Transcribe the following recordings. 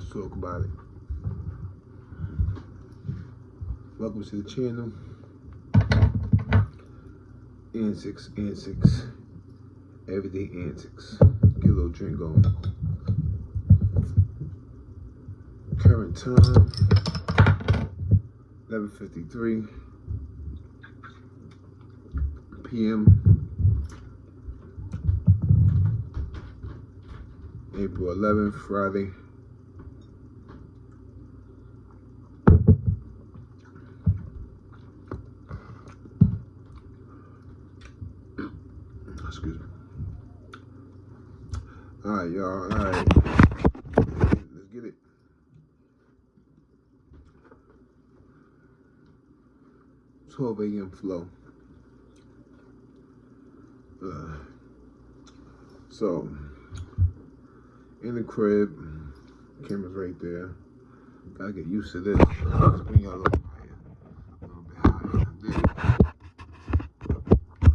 Let's talk about it. Welcome to the channel. Antics, everyday antics. Get a little drink going. Current time, 11:53 p.m. April 11th, Friday. Excuse me. All right, y'all. All right. Let's get it. $12 a.m. flow. So, in the crib, camera's right there. Gotta get used to this. Let's bring y'all a little higher. A little bit higher.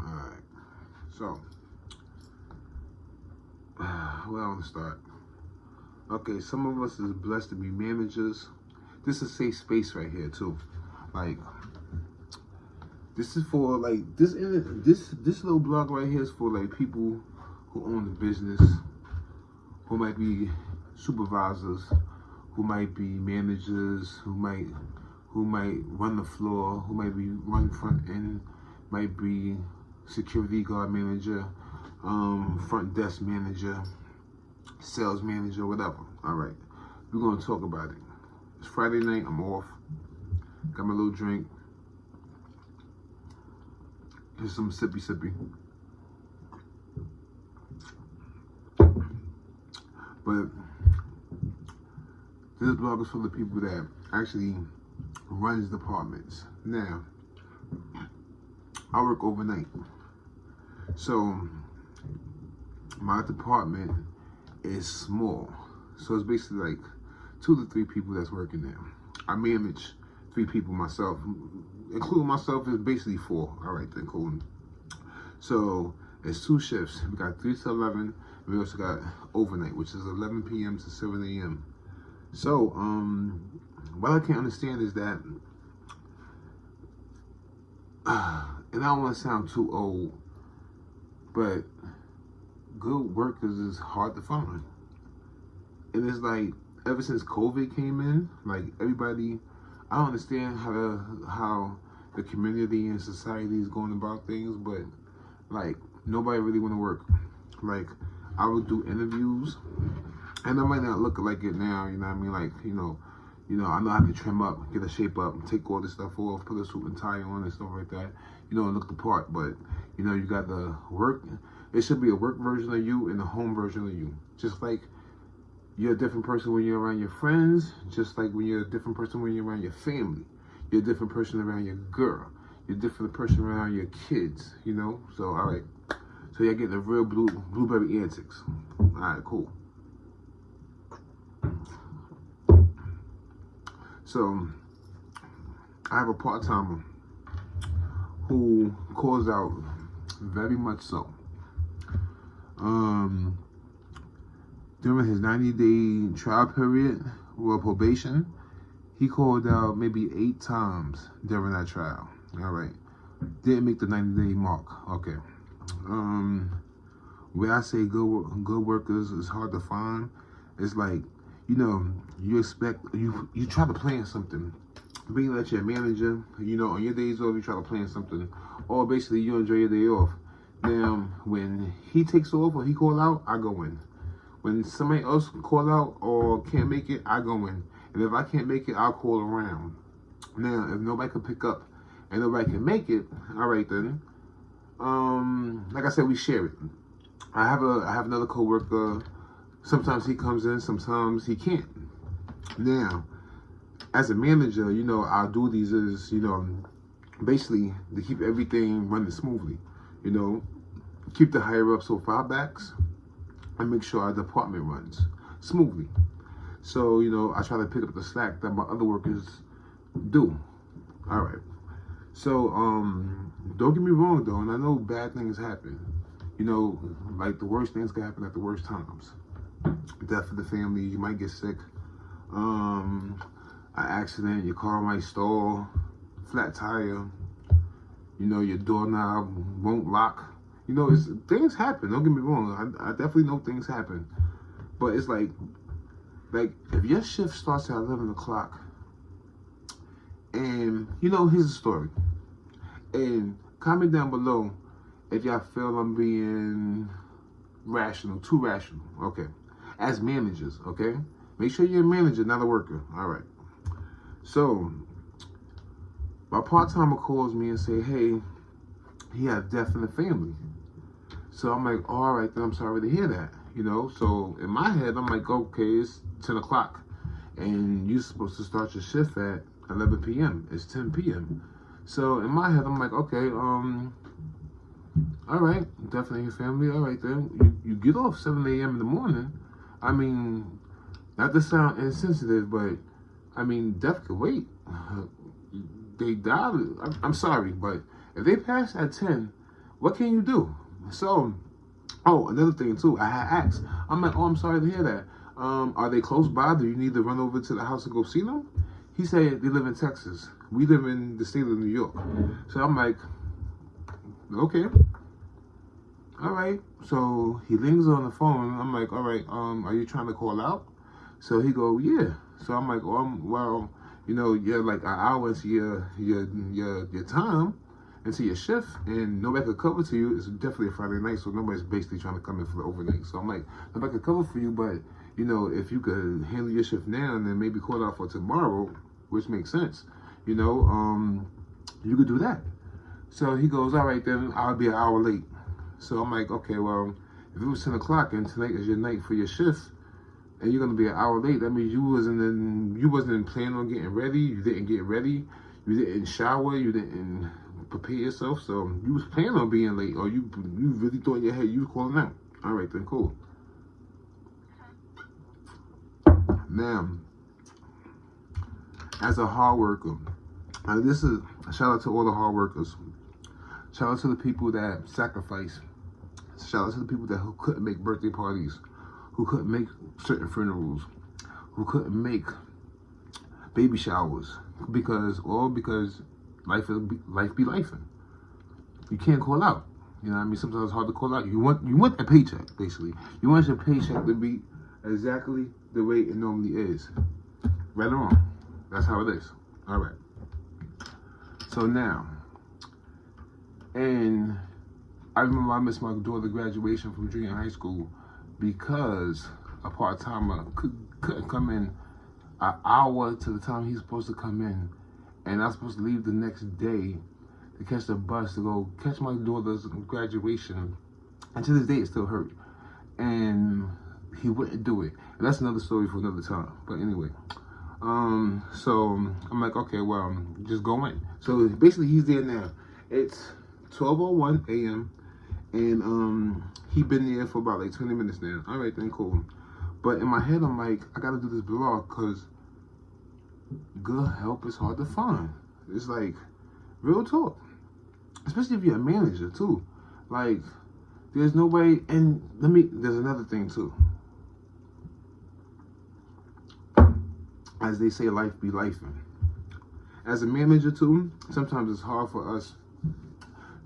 Alright. So, where I want to start? Okay, some of us is blessed to be managers. This is a safe space right here too. Like, this is for like this little blog right here is for like people who own the business, who might be supervisors, who might be managers, who might run the floor, who might be run front end, might be security guard manager, front desk manager, sales manager, whatever. All right, we're gonna talk about it. It's Friday night. I'm off. Got my little drink. Here's some sippy. But this blog is for the people that actually runs departments. Now, I work overnight. So my department is small. So it's basically like 2 to 3 people that's working there. I manage 3 people myself. Including myself is basically 4. All right, then cool. So it's 2 shifts. We got 3 to 11. We also got overnight, which is 11 p.m. to 7 a.m. So what I can't understand is that, and I don't want to sound too old, but good workers is hard to find. And it's like ever since COVID came in, like everybody. I don't understand how the community and society is going about things, but like nobody really want to work. Like I would do interviews, and I might not look like it now. You know what I mean? Like you know, I know how to trim up, get a shape up, take all this stuff off, put a suit and tie on and stuff like that. You know, and look the part. But you know, you got the work. It should be a work version of you and a home version of you. Just like you're a different person when you're around your friends, just like when you're a different person when you're around your family. You're a different person around your girl. You're a different person around your kids, you know? So, all right. So you're getting the real blueberry antics. All right, cool. So, I have a part-timer who calls out very much so. During his 90-day trial period or probation, he called out maybe 8 times during that trial. All right. Didn't make the 90-day mark. Okay. Where I say good workers is hard to find, it's like, you know, you try to plan something. Being that you're a manager, you know, on your days off, you try to plan something. Or basically, you enjoy your day off. Now, when he takes off or he call out, I go in. When somebody else call out or can't make it, I go in. And if I can't make it, I'll call around. Now, if nobody can pick up and nobody can make it, all right then. Like I said, we share it. I have another coworker. Sometimes he comes in, sometimes he can't. Now, as a manager, you know, our duties is, you know, basically to keep everything running smoothly. You know, keep the higher ups off our backs and make sure our department runs smoothly. So, you know, I try to pick up the slack that my other workers do. All right. So, don't get me wrong though, and I know bad things happen. You know, like the worst things can happen at the worst times. Death of the family, you might get sick. an accident, your car might stall, flat tire, your doorknob won't lock. Things happen. Don't get me wrong. I definitely know things happen. But it's like if your shift starts at 11 o'clock, and here's the story. And comment down below if y'all feel I'm being rational, too rational. Okay. As managers, okay? Make sure you're a manager, not a worker. All right. So, my part-timer calls me and say, hey, he has death in the family. So I'm like, all right, then I'm sorry to hear that. So in my head, I'm like, okay, it's 10 o'clock. And you're supposed to start your shift at 11 p.m. It's 10 p.m. So in my head, I'm like, okay, all right, definitely your family. All right, then. You get off 7 a.m. in the morning. I mean, not to sound insensitive, but, death could wait. They died. I'm sorry, but if they pass at 10, what can you do? So, another thing, too. I had asked. I'm like, I'm sorry to hear that. Are they close by? Do you need to run over to the house and go see them? He said they live in Texas. We live in the state of New York. So I'm like, okay. All right. So he rings on the phone. I'm like, all right, are you trying to call out? So he go, yeah. So I'm like, well, you're like an hour into your time, into your shift, and nobody could cover to you. It's definitely a Friday night, so nobody's basically trying to come in for the overnight. So I'm like, nobody could cover for you, but if you could handle your shift now and then maybe call out for tomorrow, which makes sense, you could do that. So he goes, all right, then I'll be an hour late. So I'm like, okay, well, if it was 10 o'clock and tonight is your night for your shift, and you're gonna be an hour late, that means you wasn't planning on getting ready. You didn't get ready. You didn't shower. You didn't prepare yourself. So you was planning on being late, or you really thought in your head you was calling out. All right, then cool. Now, as a hard worker, and this is a shout out to all the hard workers. Shout out to the people that sacrifice. Shout out to the people who couldn't make birthday parties, who couldn't make certain funerals, who couldn't make baby showers because life be lifing. You can't call out. Sometimes it's hard to call out. You want a paycheck, basically. You want your paycheck to be exactly the way it normally is. Right or wrong. That's how it is. All right. So now, and I remember I missed my daughter's graduation from junior high school because a part-timer couldn't come in an hour to the time he's supposed to come in, and I was supposed to leave the next day to catch the bus to go catch my daughter's graduation, and to this day it still hurt, and he wouldn't do it. And that's another story for another time. But anyway, so I'm like, okay, well, just go in. So basically he's there now. It's 12:01 a.m. and he been there for about like 20 minutes now. All right, then cool. But in my head, I'm like, I gotta do this vlog because good help is hard to find. It's like real talk, especially if you're a manager too. Like, there's no way. And there's another thing too. As they say, life be lifing. As a manager too, sometimes it's hard for us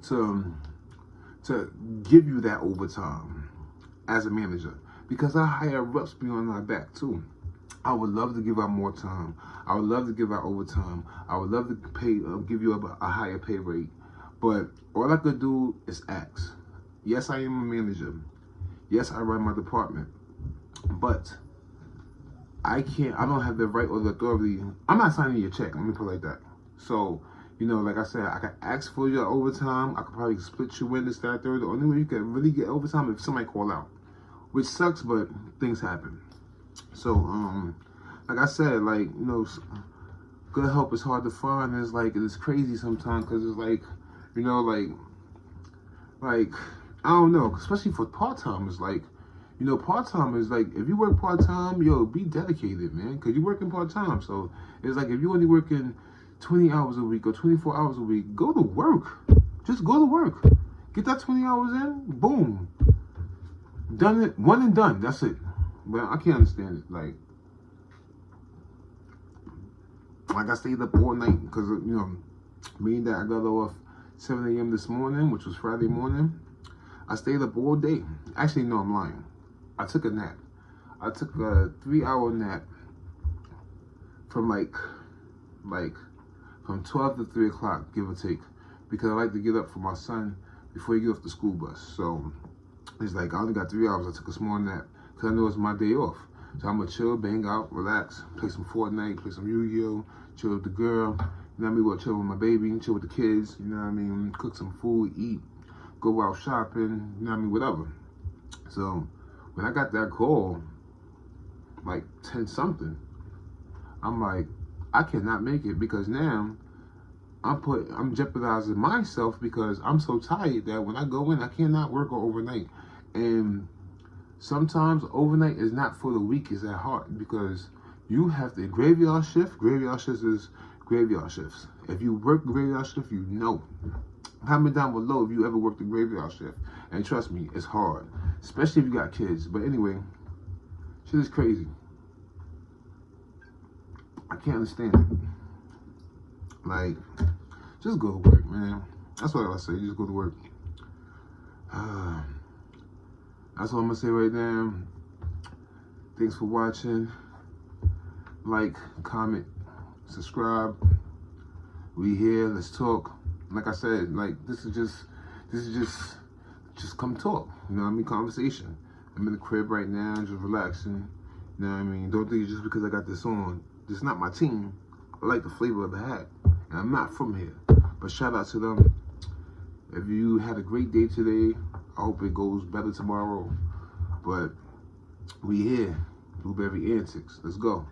to give you that overtime as a manager, because our higher ups be on our back too. I would love to give out more time. I would love to give out overtime. I would love to give you a higher pay rate. But all I could do is ask. Yes, I am a manager. Yes, I run my department. But I don't have the right or the authority. I'm not signing your check. Let me put it like that. So, like I said, I can ask for your overtime. I could probably split you in this, that, third. The only way you can really get overtime if somebody call out, which sucks, but things happen. So, like I said, good help is hard to find. It's crazy sometimes because it's like I don't know, especially for part-timers. Part-timers, if you work part-time, be dedicated, man, because you're working part-time. So it's like if you're only working 20 hours a week or 24 hours a week, go to work. Just go to work. Get that 20 hours in, boom. Done it, one and done, that's it. But I can't understand it. like I stayed up all night because, meaning that I got off 7 a.m. this morning, which was Friday morning. I stayed up all day. Actually, no, I'm lying. I took a nap. I took a 3-hour nap from from 12 to 3 o'clock, give or take, because I like to get up for my son before he get off the school bus. So it's like I only got 3 hours. I took a small nap because I know it's my day off. So I'm gonna chill, bang out, relax, play some Fortnite, play some Yu-Gi-Oh, chill with the girl. You know what I mean? We'll chill with my baby, chill with the kids. You know what I mean? Cook some food, eat, go out shopping. You know what I mean? Whatever. So when I got that call, like 10 something, I'm like, I cannot make it because now I'm jeopardizing myself because I'm so tired that when I go in, I cannot work overnight. And sometimes overnight is not for the weakest at heart because you have to graveyard shifts is graveyard shifts. If you work graveyard shift, you know. Comment down below if you ever worked a graveyard shift. And trust me, it's hard, especially if you got kids. But anyway, shit is crazy. I can't understand it. Like, just go to work, man. That's what I say. Just go to work. That's all I'm gonna say right now. Thanks for watching. Like, comment, subscribe. We here. Let's talk. Like I said, like this is just come talk. You know what I mean? Conversation. I'm in the crib right now, just relaxing. You know what I mean? Don't think it's just because I got this on. This is not my team. I like the flavor of the hat. And I'm not from here. But shout out to them. If you had a great day today, I hope it goes better tomorrow. But we here. Blueberry Antics. Let's go.